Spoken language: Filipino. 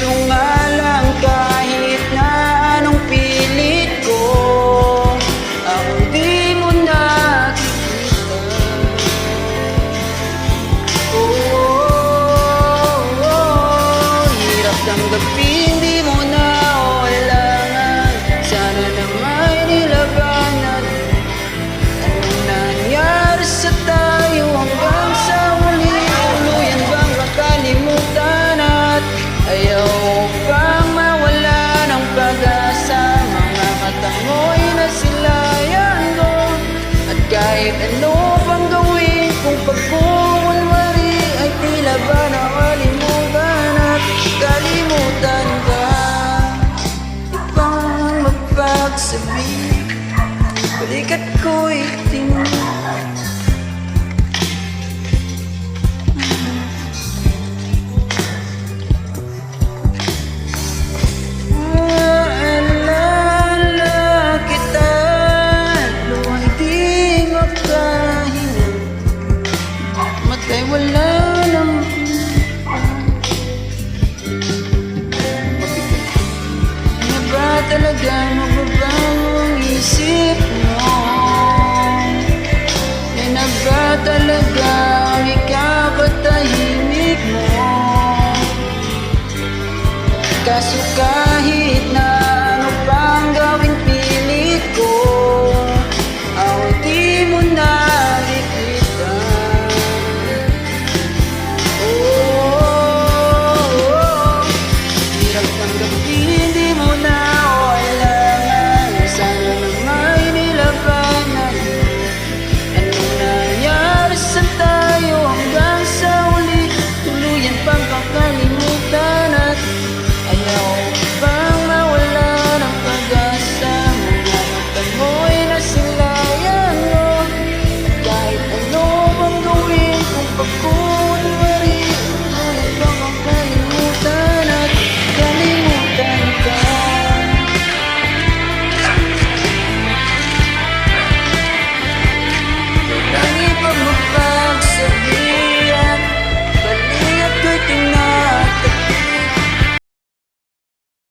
Kaso nga lang kahit na anong pilit ko, ako di mo nakikita. Hirap tanggapin, di mo na kailangan. Sana na may nilabanan. Anong nangyari sa tayo hanggang sa huli? Tuluyan bang makalimutan at ayaw bang mawala ng pag-asa? Mga mata mo'y nasilayan ko, at kahit ano pang gawin kung pagkukunwari ay tila ba nakalimutan at kalimutan ka. Ibang magpagsabi, balikat ko'y tingin